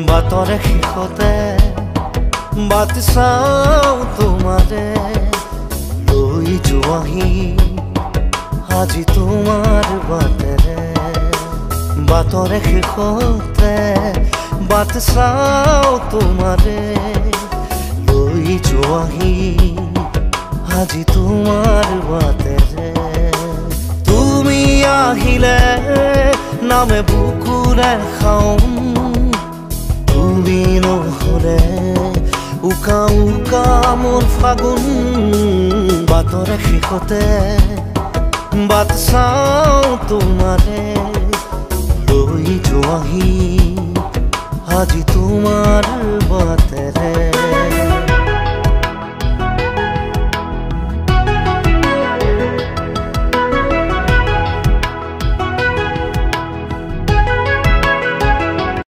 বাতৰে শেষতে বাট চাওঁ তোমাৰে লৈ যোৱাহি আজি তোমাৰ বাটেৰে বাতৰে শেষতে বাট চাওঁ তোমাৰে লৈ যোৱাহি আজি তোমাৰ বাটেৰে তুমি আহিলে নামে বুকুৰে খাওঁ তুমি নহ'লে উকা উকা মোৰ ফাগুন বাতৰে শেষতে বাট চাওঁ তোমাৰে লৈ যোৱাহি আজি তোমাৰ বাটে